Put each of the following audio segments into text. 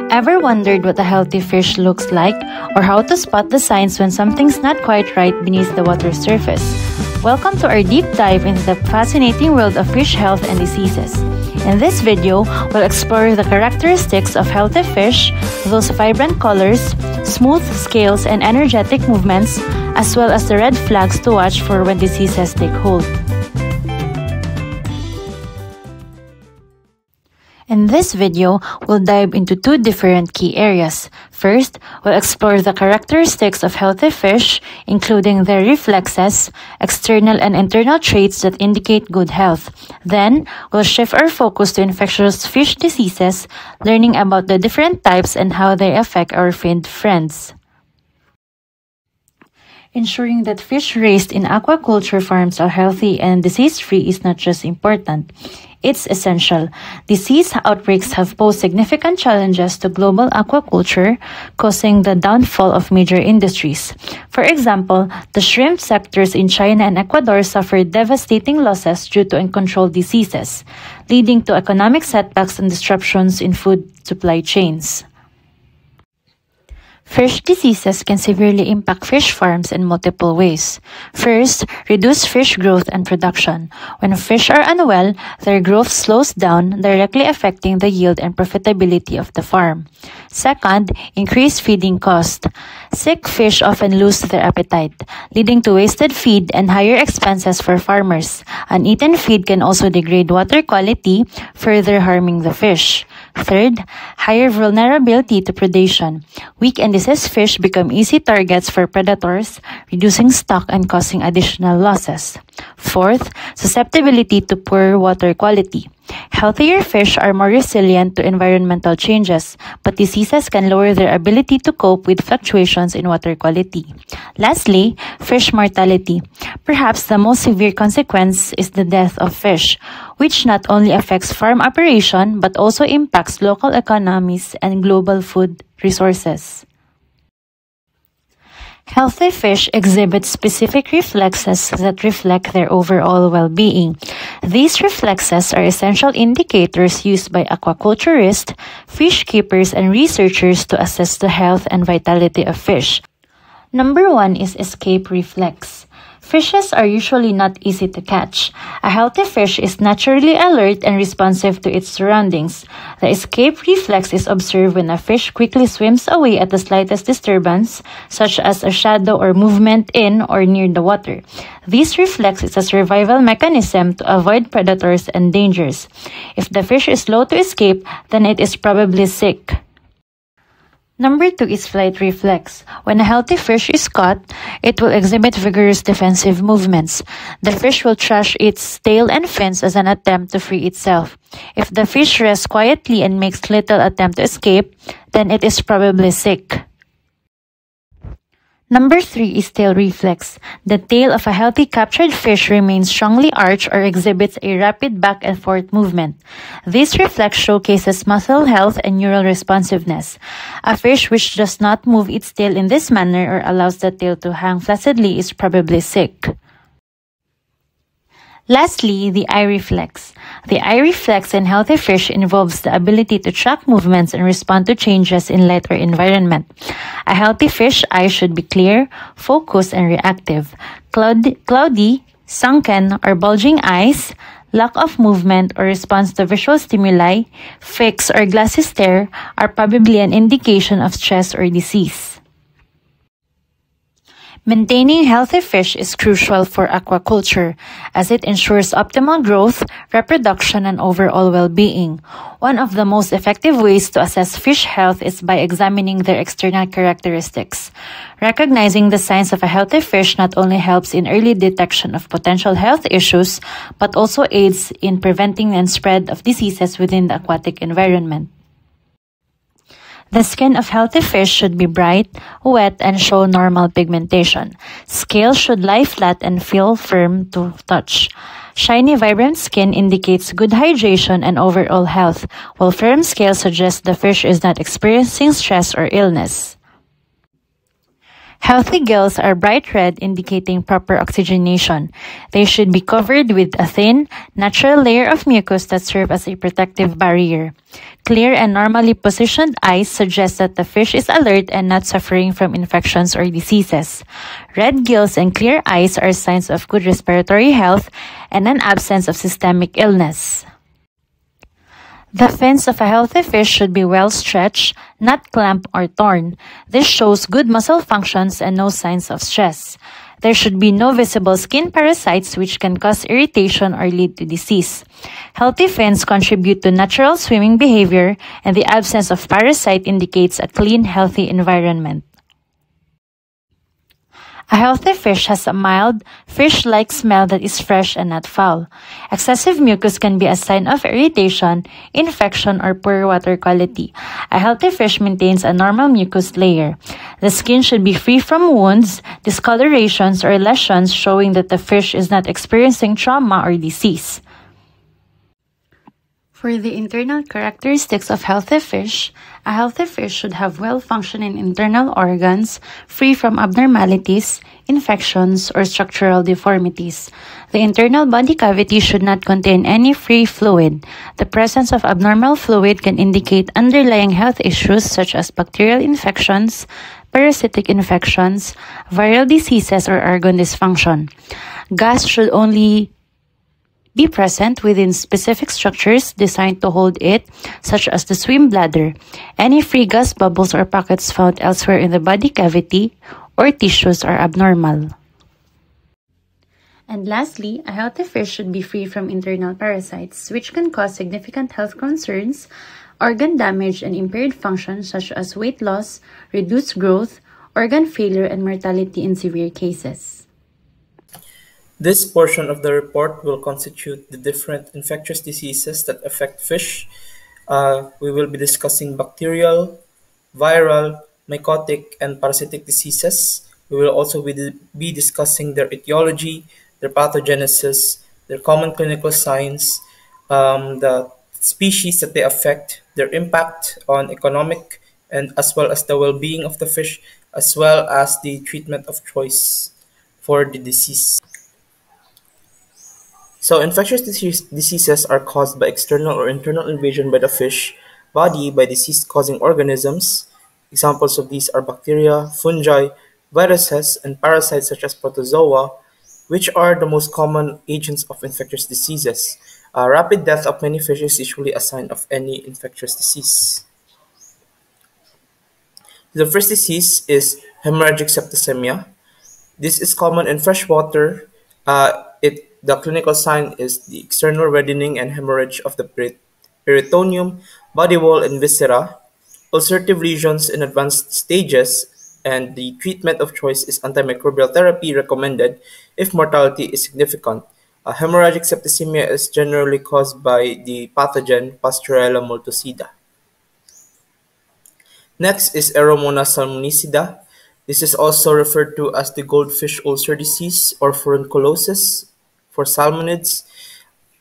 Ever wondered what a healthy fish looks like or how to spot the signs when something's not quite right beneath the water surface? Welcome to our deep dive into the fascinating world of fish health and diseases. In this video, we'll explore the characteristics of healthy fish, those vibrant colors, smooth scales, and energetic movements, as well as the red flags to watch for when diseases take hold. In this video, we'll dive into two different key areas. First, we'll explore the characteristics of healthy fish, including their reflexes, external and internal traits that indicate good health. Then, we'll shift our focus to infectious fish diseases, learning about the different types and how they affect our finned friends. Ensuring that fish raised in aquaculture farms are healthy and disease-free is not just important. It's essential. Disease outbreaks have posed significant challenges to global aquaculture, causing the downfall of major industries. For example, the shrimp sectors in China and Ecuador suffered devastating losses due to uncontrolled diseases, leading to economic setbacks and disruptions in food supply chains. Fish diseases can severely impact fish farms in multiple ways. First, reduce fish growth and production. When fish are unwell, their growth slows down, directly affecting the yield and profitability of the farm. Second, increase feeding cost. Sick fish often lose their appetite, leading to wasted feed and higher expenses for farmers. Uneaten feed can also degrade water quality, further harming the fish. Third, higher vulnerability to predation. Weak and diseased fish become easy targets for predators, reducing stock and causing additional losses. Fourth, susceptibility to poor water quality. Healthier fish are more resilient to environmental changes, but diseases can lower their ability to cope with fluctuations in water quality. Lastly, fish mortality. Perhaps the most severe consequence is the death of fish, which not only affects farm operation but also impacts local economies and global food resources. Healthy fish exhibit specific reflexes that reflect their overall well-being. These reflexes are essential indicators used by aquaculturists, fish keepers, and researchers to assess the health and vitality of fish. Number 1 is escape reflex. Fishes are usually not easy to catch. A healthy fish is naturally alert and responsive to its surroundings. The escape reflex is observed when a fish quickly swims away at the slightest disturbance, such as a shadow or movement in or near the water. This reflex is a survival mechanism to avoid predators and dangers. If the fish is slow to escape, then it is probably sick. Number 2 is flight reflex. When a healthy fish is caught, it will exhibit vigorous defensive movements. The fish will thrash its tail and fins as an attempt to free itself. If the fish rests quietly and makes little attempt to escape, then it is probably sick. Number 3 is tail reflex. The tail of a healthy captured fish remains strongly arched or exhibits a rapid back and forth movement. This reflex showcases muscle health and neural responsiveness. A fish which does not move its tail in this manner or allows the tail to hang flaccidly is probably sick. Lastly, the eye reflex. The eye reflex in healthy fish involves the ability to track movements and respond to changes in light or environment. A healthy fish eye should be clear, focused, and reactive. Cloudy, sunken, or bulging eyes, lack of movement or response to visual stimuli, fixed or glassy stare are probably an indication of stress or disease. Maintaining healthy fish is crucial for aquaculture, as it ensures optimal growth, reproduction, and overall well-being. One of the most effective ways to assess fish health is by examining their external characteristics. Recognizing the signs of a healthy fish not only helps in early detection of potential health issues, but also aids in preventing the spread of diseases within the aquatic environment. The skin of healthy fish should be bright, wet, and show normal pigmentation. Scales should lie flat and feel firm to touch. Shiny, vibrant skin indicates good hydration and overall health, while firm scales suggest the fish is not experiencing stress or illness. Healthy gills are bright red, indicating proper oxygenation. They should be covered with a thin, natural layer of mucus that serves as a protective barrier. Clear and normally positioned eyes suggest that the fish is alert and not suffering from infections or diseases. Red gills and clear eyes are signs of good respiratory health and an absence of systemic illness. The fins of a healthy fish should be well stretched, not clamped or torn. This shows good muscle functions and no signs of stress. There should be no visible skin parasites which can cause irritation or lead to disease. Healthy fins contribute to natural swimming behavior, and the absence of parasite indicates a clean, healthy environment. A healthy fish has a mild, fish-like smell that is fresh and not foul. Excessive mucus can be a sign of irritation, infection, or poor water quality. A healthy fish maintains a normal mucus layer. The skin should be free from wounds, discolorations, or lesions showing that the fish is not experiencing trauma or disease. For the internal characteristics of healthy fish, a healthy fish should have well-functioning internal organs, free from abnormalities, infections, or structural deformities. The internal body cavity should not contain any free fluid. The presence of abnormal fluid can indicate underlying health issues such as bacterial infections, parasitic infections, viral diseases, or organ dysfunction. Gas should only be present within specific structures designed to hold it, such as the swim bladder. Any free gas bubbles or pockets found elsewhere in the body cavity or tissues are abnormal. And lastly, a healthy fish should be free from internal parasites, which can cause significant health concerns, organ damage, and impaired function such as weight loss, reduced growth, organ failure, and mortality in severe cases. This portion of the report will constitute the different infectious diseases that affect fish. We will be discussing bacterial, viral, mycotic, and parasitic diseases. We will also be discussing their etiology, their pathogenesis, their common clinical signs, the species that they affect, their impact on economic, and as well as the well-being of the fish, as well as the treatment of choice for the disease. So infectious diseases are caused by external or internal invasion by the fish body by disease-causing organisms. Examples of these are bacteria, fungi, viruses, and parasites such as protozoa, which are the most common agents of infectious diseases. Rapid death of many fish is usually a sign of any infectious disease. The first disease is hemorrhagic septicemia. This is common in freshwater. The clinical sign is the external reddening and hemorrhage of the peritoneum, body wall, and viscera, ulcerative lesions in advanced stages, and the treatment of choice is antimicrobial therapy recommended if mortality is significant. Hemorrhagic septicemia is generally caused by the pathogen Pasteurella multocida. Next is Aeromonas salmonicida. This is also referred to as the goldfish ulcer disease or furunculosis for salmonids.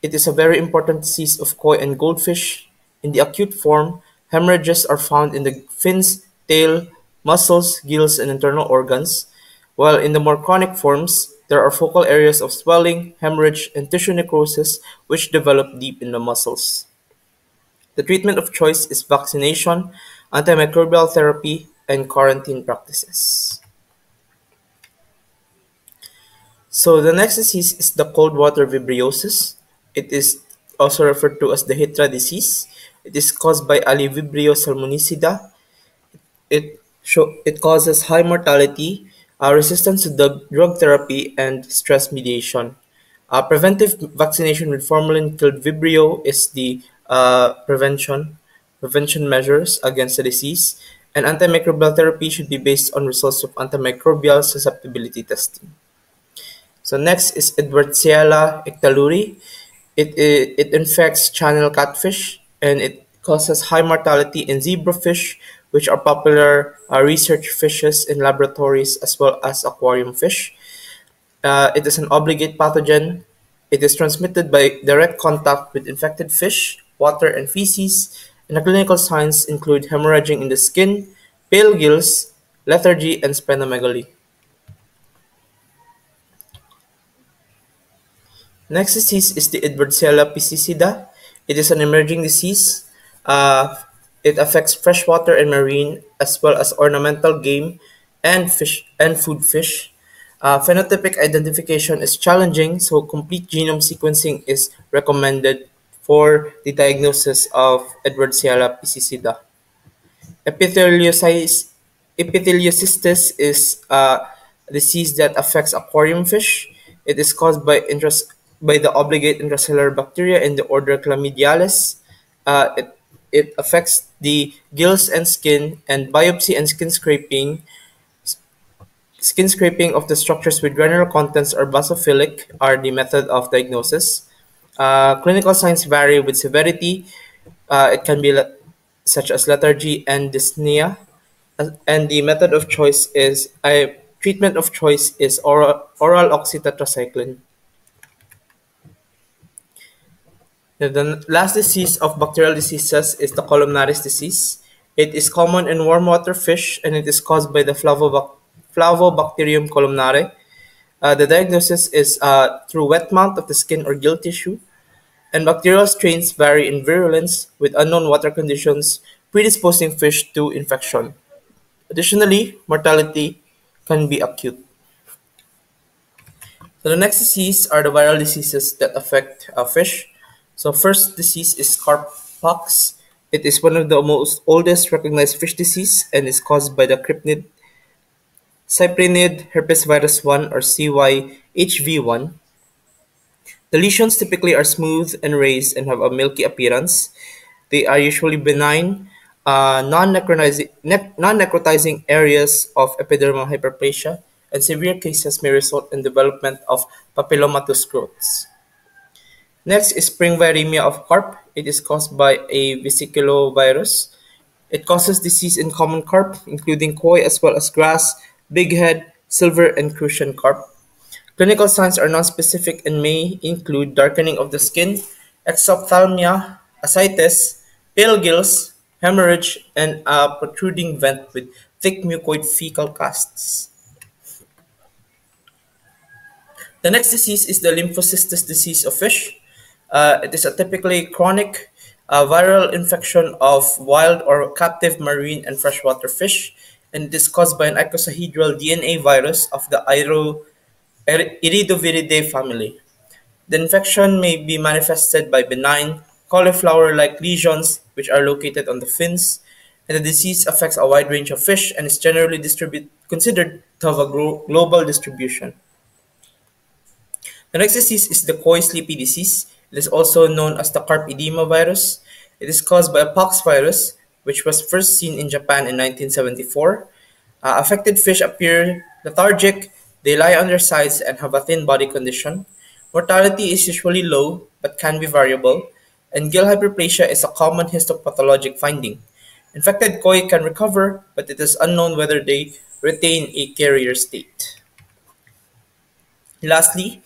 It is a very important disease of koi and goldfish. In the acute form, hemorrhages are found in the fins, tail, muscles, gills, and internal organs, while in the more chronic forms, there are focal areas of swelling, hemorrhage, and tissue necrosis which develop deep in the muscles. The treatment of choice is vaccination, antimicrobial therapy, and quarantine practices. So the next disease is the cold water vibriosis. It is also referred to as the Hitra disease. It is caused by Alivibrio salmonicida. It causes high mortality, resistance to drug therapy, and stress mediation. Preventive vaccination with formalin-killed Vibrio is the prevention measures against the disease, and antimicrobial therapy should be based on results of antimicrobial susceptibility testing. So next is Edwardsiella ictaluri. It infects channel catfish and it causes high mortality in zebrafish, which are popular research fishes in laboratories as well as aquarium fish. It is an obligate pathogen. It is transmitted by direct contact with infected fish, water, and feces, and the clinical signs include hemorrhaging in the skin, pale gills, lethargy, and splenomegaly. Next disease is the Edwardsiella piscicida. It is an emerging disease. Uh, it affects freshwater and marine, as well as ornamental game and fish and food fish. Phenotypic identification is challenging, so complete genome sequencing is recommended for the diagnosis of Edwardsiella piscicida. Epitheliocyst Epitheliocystis is a disease that affects aquarium fish. It is caused by the obligate intracellular bacteria in the order Chlamydiales. It affects the gills and skin, and biopsy and skin scraping of the structures with granular contents or basophilic are the method of diagnosis. Clinical signs vary with severity. It can be such as lethargy and dyspnea, and the method of choice is a treatment of choice is oral oxytetracycline. The last disease of bacterial diseases is the columnaris disease. It is common in warm water fish, and it is caused by the Flavobacterium columnare. The diagnosis is through wet mount of the skin or gill tissue, and bacterial strains vary in virulence with unknown water conditions predisposing fish to infection. Additionally, mortality can be acute. So the next disease are the viral diseases that affect fish. So first disease is carp pox. It is one of the most oldest recognized fish disease and is caused by the cryptid Cyprinid herpes virus 1 or CYHV1. The lesions typically are smooth and raised and have a milky appearance. They are usually benign, non-necrotizing areas of epidermal hyperplasia, and severe cases may result in development of papillomatous growths. Next is spring viremia of carp. It is caused by a vesiculovirus. It causes disease in common carp, including koi as well as grass, bighead, silver, and crucian carp. Clinical signs are nonspecific and may include darkening of the skin, exophthalmia, ascites, pale gills, hemorrhage, and a protruding vent with thick mucoid fecal casts. The next disease is the lymphocystis disease of fish. It is a typically chronic viral infection of wild or captive marine and freshwater fish, and it is caused by an icosahedral DNA virus of the Iridoviridae family. The infection may be manifested by benign, cauliflower-like lesions which are located on the fins, and the disease affects a wide range of fish and is generally considered to have a global distribution. The next disease is the koi sleepy disease. It is also known as the carp edema virus. It is caused by a pox virus, which was first seen in Japan in 1974. Affected fish appear lethargic, they lie on their sides and have a thin body condition. Mortality is usually low but can be variable, and gill hyperplasia is a common histopathologic finding. Infected koi can recover, but it is unknown whether they retain a carrier state. Lastly,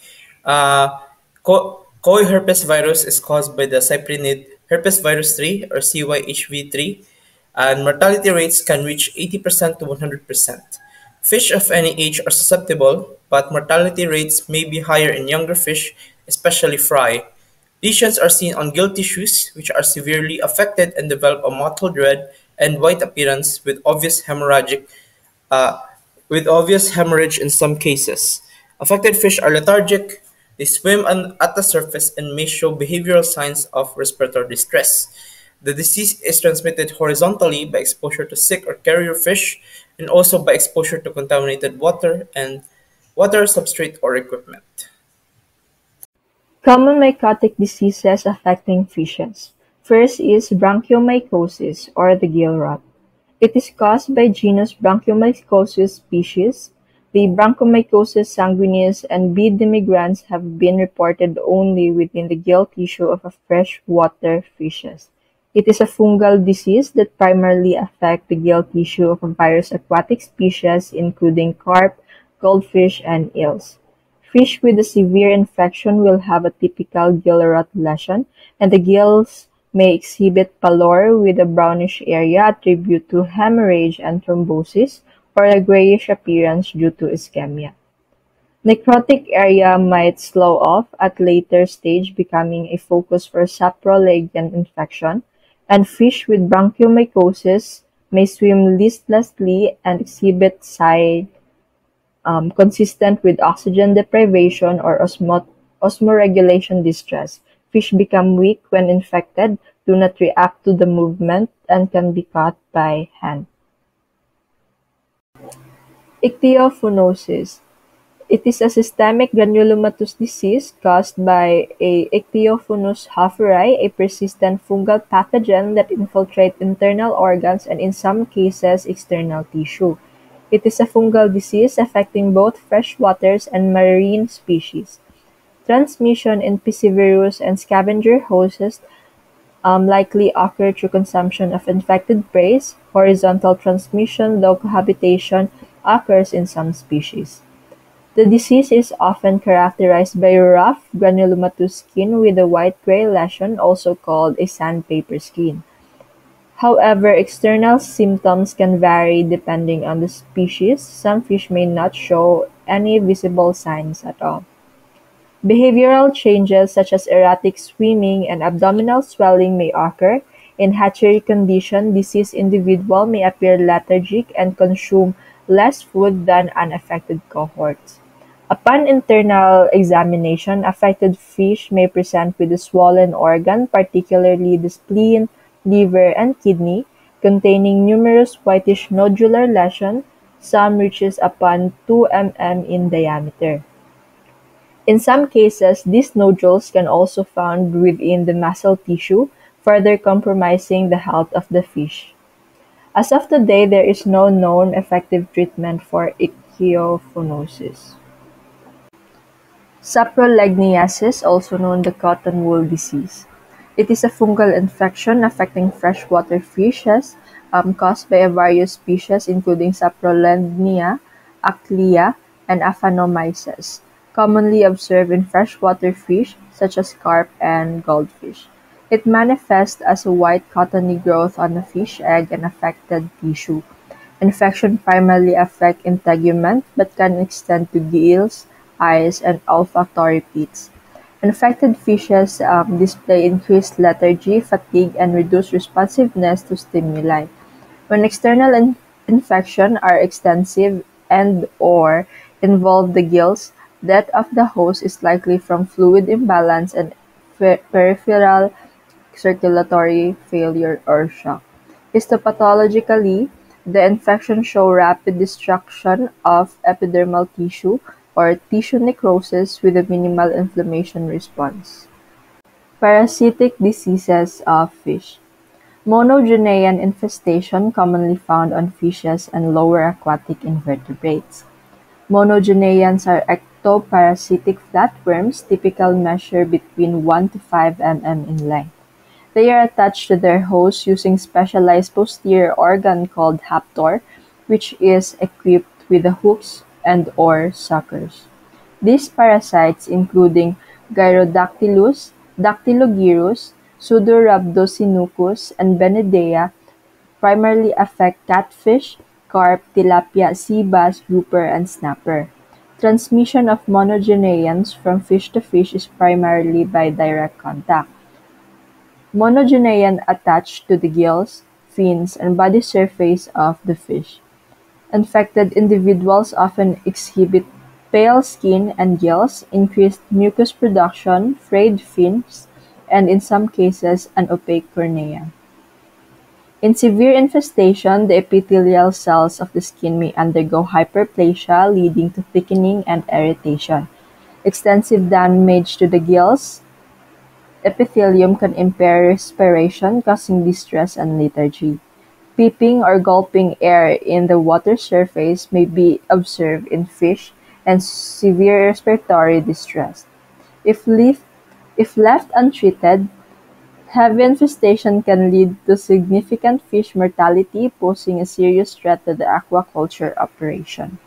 uh, koi herpes virus is caused by the cyprinid herpes virus 3 or CYHV3, and mortality rates can reach 80% to 100%. Fish of any age are susceptible, but mortality rates may be higher in younger fish, especially fry. Lesions are seen on gill tissues, which are severely affected and develop a mottled red and white appearance uh, with obvious hemorrhage in some cases. Affected fish are lethargic, they swim at the surface and may show behavioral signs of respiratory distress. The disease is transmitted horizontally by exposure to sick or carrier fish and also by exposure to contaminated water and water substrate or equipment. Common mycotic diseases affecting fishes. First is bronchiomycosis or the gill rot. It is caused by genus Bronchiomycosis species. The Bronchiomycosis sanguinis and B. demigrans have been reported only within the gill tissue of freshwater fishes. It is a fungal disease that primarily affects the gill tissue of various aquatic species including carp, goldfish, and eels. Fish with a severe infection will have a typical gill rot lesion, and the gills may exhibit pallor with a brownish area attributed to hemorrhage and thrombosis, or a grayish appearance due to ischemia. Necrotic area might slough off at later stage, becoming a focus for saprolegian infection, and fish with bronchiomycosis may swim listlessly and exhibit signs consistent with oxygen deprivation or osmoregulation distress. Fish become weak when infected, do not react to the movement, and can be caught by hand. Ichthyophaunosis. It is a systemic granulomatous disease caused by a Ichthyophonus hauferi, a persistent fungal pathogen that infiltrates internal organs and in some cases external tissue. It is a fungal disease affecting both freshwaters and marine species. Transmission in piscivorous and scavenger hosts likely occur through consumption of infected prey. Horizontal transmission, though cohabitation, occurs in some species. The disease is often characterized by rough, granulomatous skin with a white-gray lesion, also called a sandpaper skin. However, external symptoms can vary depending on the species. Some fish may not show any visible signs at all. Behavioral changes such as erratic swimming and abdominal swelling may occur. In hatchery condition, deceased individual may appear lethargic and consume less food than unaffected cohorts. Upon internal examination, affected fish may present with a swollen organ, particularly the spleen, liver, and kidney, containing numerous whitish nodular lesions, some reaches upon 2 mm in diameter. In some cases, these nodules can also found within the muscle tissue, further compromising the health of the fish. As of today, there is no known effective treatment for ichthyophaunosis. Saprolegniasis, also known the cotton wool disease. It is a fungal infection affecting freshwater fishes caused by various species including Saprolegnia, Achlea, and Aphanomyces, commonly observed in freshwater fish such as carp and goldfish. It manifests as a white cottony growth on a fish egg and affected tissue. Infection primarily affects integument but can extend to gills, eyes, and olfactory pits. Infected fishes display increased lethargy, fatigue, and reduced responsiveness to stimuli. When external infections are extensive and/or involve the gills, death of the host is likely from fluid imbalance and peripheral circulatory failure or shock. Histopathologically, the infection shows rapid destruction of epidermal tissue or tissue necrosis with a minimal inflammation response. Parasitic diseases of fish. Monogenean infestation commonly found on fishes and lower aquatic invertebrates. Monogeneans are ectoparasitic flatworms, typically measure between 1 to 5 mm in length. They are attached to their host using specialized posterior organ called haptor, which is equipped with hooks and/or suckers. These parasites, including Gyrodactylus, Dactylogyrus, Pseudorhabdosinucus, and Benidea, primarily affect catfish, carp, tilapia, sea bass, grouper, and snapper. Transmission of monogeneans from fish to fish is primarily by direct contact. Monogenean attach to the gills, fins, and body surface of the fish. Infected individuals often exhibit pale skin and gills, increased mucus production, frayed fins, and in some cases an opaque cornea. In severe infestation, the epithelial cells of the skin may undergo hyperplasia, leading to thickening and irritation. Extensive damage to the gills epithelium can impair respiration, causing distress and lethargy. Peeping or gulping air in the water surface may be observed in fish and severe respiratory distress. If left untreated, heavy infestation can lead to significant fish mortality, posing a serious threat to the aquaculture operation.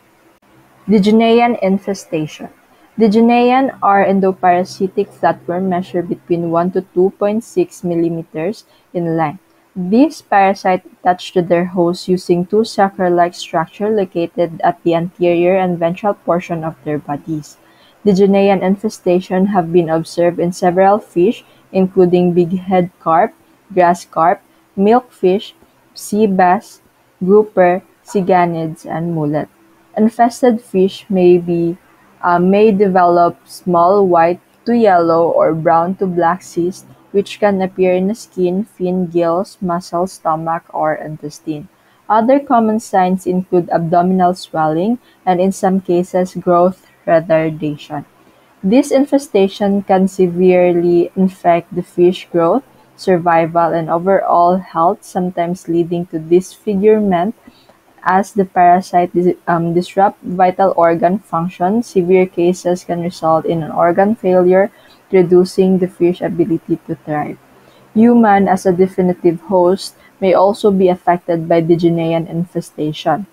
Digenean infestation. Digenean are endoparasitic flatworms measure between 1 to 2.6 millimeters in length. These parasites attach to their host using two sucker-like structures located at the anterior and ventral portion of their bodies. Diogenean infestation have been observed in several fish, including bighead carp, grass carp, milkfish, sea bass, grouper, siganids, and mullet. Infested fish may develop small white to yellow or brown to black cysts which can appear in the skin, fin, gills, muscles, stomach, or intestine. Other common signs include abdominal swelling and in some cases growth retardation. This infestation can severely affect the fish growth, survival, and overall health, sometimes leading to disfigurement as the parasite disrupt vital organ function. Severe cases can result in an organ failure, reducing the fish ability to thrive. Human as a definitive host may also be affected by Diogenean infestation,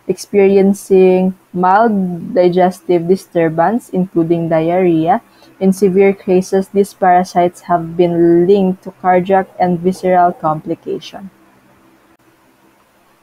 experiencing mild digestive disturbance, including diarrhea. In severe cases, these parasites have been linked to cardiac and visceral complications.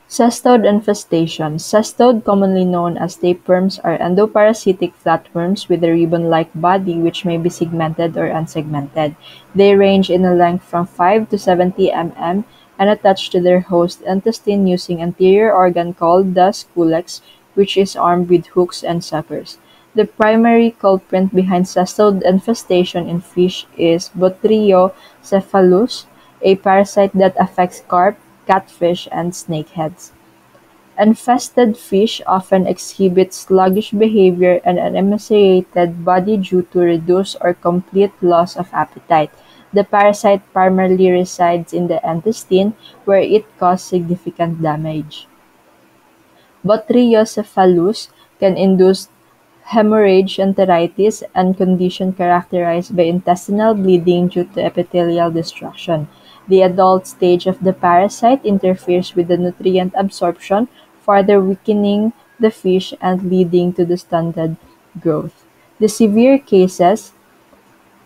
Cestode infestation. Cestode, commonly known as tapeworms, are endoparasitic flatworms with a ribbon-like body which may be segmented or unsegmented. They range in a length from 5 to 70 mm and attach to their host intestine using anterior organ called the sculex, which is armed with hooks and suckers. The primary culprit behind cestode infestation in fish is Botrytis cephalus, a parasite that affects carp, catfish, and snakeheads. Infested fish often exhibit sluggish behavior and an emaciated body due to reduced or complete loss of appetite. The parasite primarily resides in the intestine, where it causes significant damage. Botrytis can induce hemorrhage, enteritis, and condition characterized by intestinal bleeding due to epithelial destruction. The adult stage of the parasite interferes with the nutrient absorption, further weakening the fish and leading to the stunted growth. The severe cases,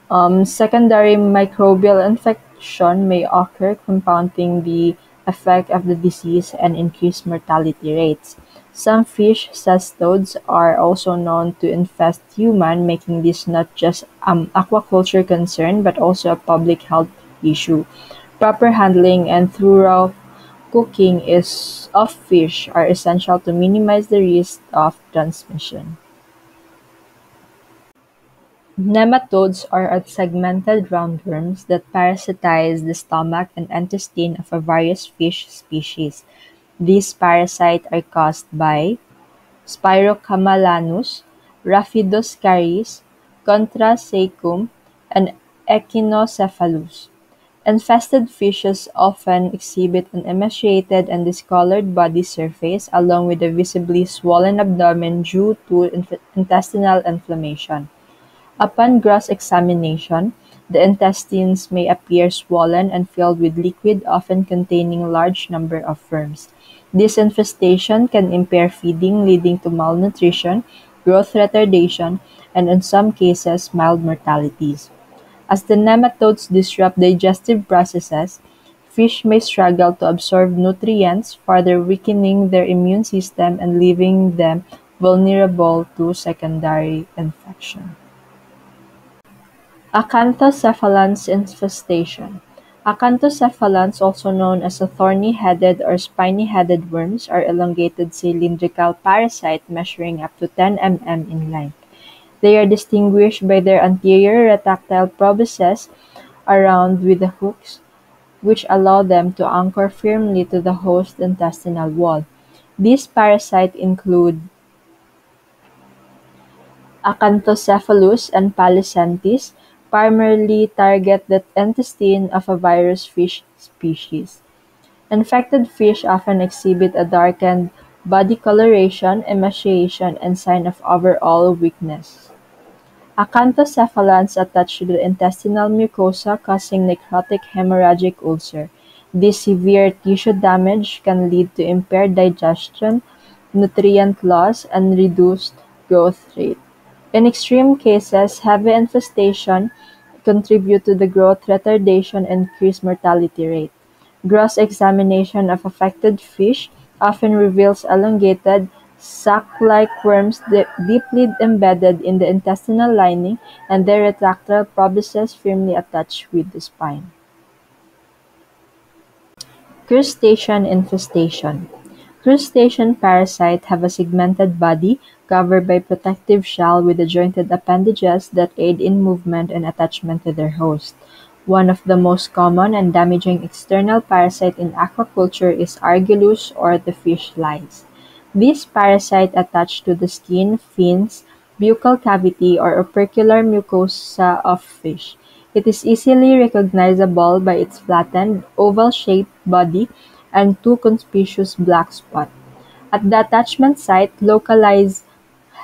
secondary microbial infection may occur, compounding the effect of the disease and increase mortality rates. Some fish cestodes are also known to infest humans, making this not just an aquaculture concern but also a public health issue. Proper handling and thorough cooking of fish are essential to minimize the risk of transmission. Nematodes are segmented roundworms that parasitize the stomach and intestine of a various fish species. These parasites are caused by Spirocamelanus, Rhaphidocaris, Contrasecum, and Echinocephalus. Infested fishes often exhibit an emaciated and discolored body surface along with a visibly swollen abdomen due to intestinal inflammation. Upon gross examination, the intestines may appear swollen and filled with liquid often containing a large number of worms. This infestation can impair feeding, leading to malnutrition, growth retardation, and in some cases mild mortalities. As the nematodes disrupt digestive processes, fish may struggle to absorb nutrients, further weakening their immune system and leaving them vulnerable to secondary infection. Acanthocephalans infestation. Acanthocephalans, also known as the thorny-headed or spiny-headed worms, are elongated cylindrical parasites measuring up to 10 mm in length. They are distinguished by their anterior retractile proboscis around with the hooks, which allow them to anchor firmly to the host intestinal wall. These parasites include Acanthocephalus and Palicentis, primarily target the intestine of a virus fish species. Infected fish often exhibit a darkened body coloration, emaciation, and sign of overall weakness. Acanthocephalans attach to the intestinal mucosa, causing necrotic hemorrhagic ulcer. This severe tissue damage can lead to impaired digestion, nutrient loss, and reduced growth rate. In extreme cases, heavy infestation contribute to the growth retardation and increased mortality rate. Gross examination of affected fish often reveals elongated, sac-like worms deeply embedded in the intestinal lining and their retractile proboscis firmly attached with the spine. Crustacean infestation. Crustacean parasites have a segmented body covered by protective shell with jointed appendages that aid in movement and attachment to their host. One of the most common and damaging external parasite in aquaculture is Argillus or the fish lice. This parasite attach to the skin, fins, buccal cavity, or opercular mucosa of fish. It is easily recognizable by its flattened, oval-shaped body and two conspicuous black spots. At the attachment site, localized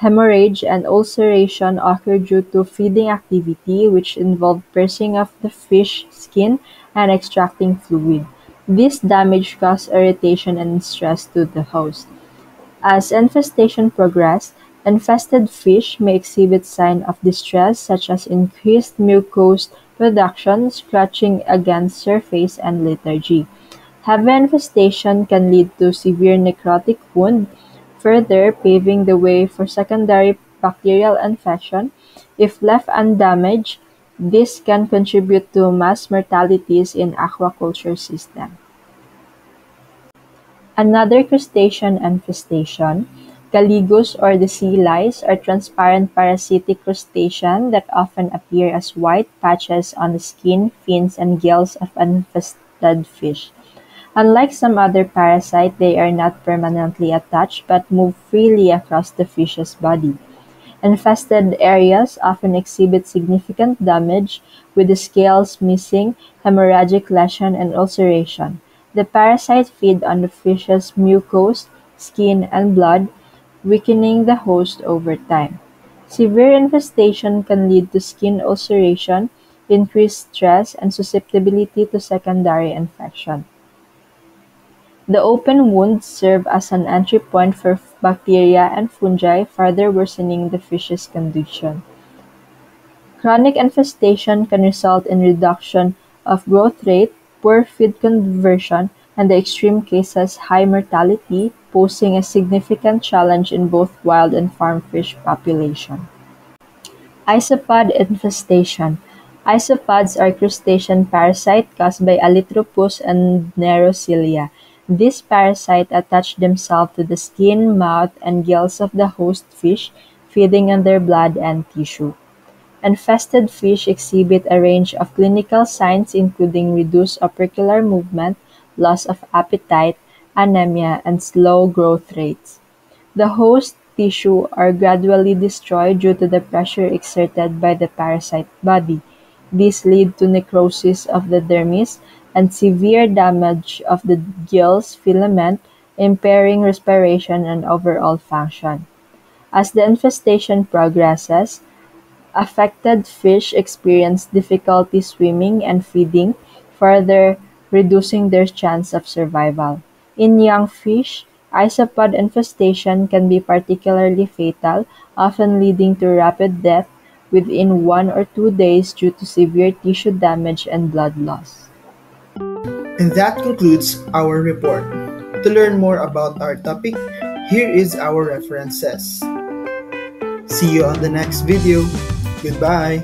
hemorrhage and ulceration occur due to feeding activity, which involved piercing of the fish skin and extracting fluid. This damage causes irritation and stress to the host. As infestation progresses, infested fish may exhibit signs of distress such as increased mucus production, scratching against surface, and lethargy. Heavy infestation can lead to severe necrotic wound, further paving the way for secondary bacterial infection. If left undamaged, this can contribute to mass mortalities in aquaculture system. Another crustacean infestation, Galigus or the sea lice, are transparent parasitic crustaceans that often appear as white patches on the skin, fins, and gills of infested fish. Unlike some other parasites, they are not permanently attached but move freely across the fish's body. Infested areas often exhibit significant damage, with the scales missing, hemorrhagic lesion, and ulceration. The parasites feed on the fish's mucous, skin, and blood, weakening the host over time. Severe infestation can lead to skin ulceration, increased stress, and susceptibility to secondary infection. The open wounds serve as an entry point for bacteria and fungi, further worsening the fish's condition. Chronic infestation can result in reduction of growth rate, poor feed conversion, and in extreme cases high mortality, posing a significant challenge in both wild and farm fish population. Isopod infestation. Isopods are crustacean parasites caused by Alitropus and Nerocelia. These parasites attach themselves to the skin, mouth, and gills of the host fish, feeding on their blood and tissue. Infested fish exhibit a range of clinical signs including reduced opercular movement, loss of appetite, anemia, and slow growth rates. The host tissue are gradually destroyed due to the pressure exerted by the parasite body. These lead to necrosis of the dermis and severe damage of the gill's filament, impairing respiration and overall function. As the infestation progresses, affected fish experience difficulty swimming and feeding, further reducing their chance of survival. In young fish, isopod infestation can be particularly fatal, often leading to rapid death within 1 or 2 days due to severe tissue damage and blood loss. And that concludes our report. To learn more about our topic, here is our references. See you on the next video. Goodbye.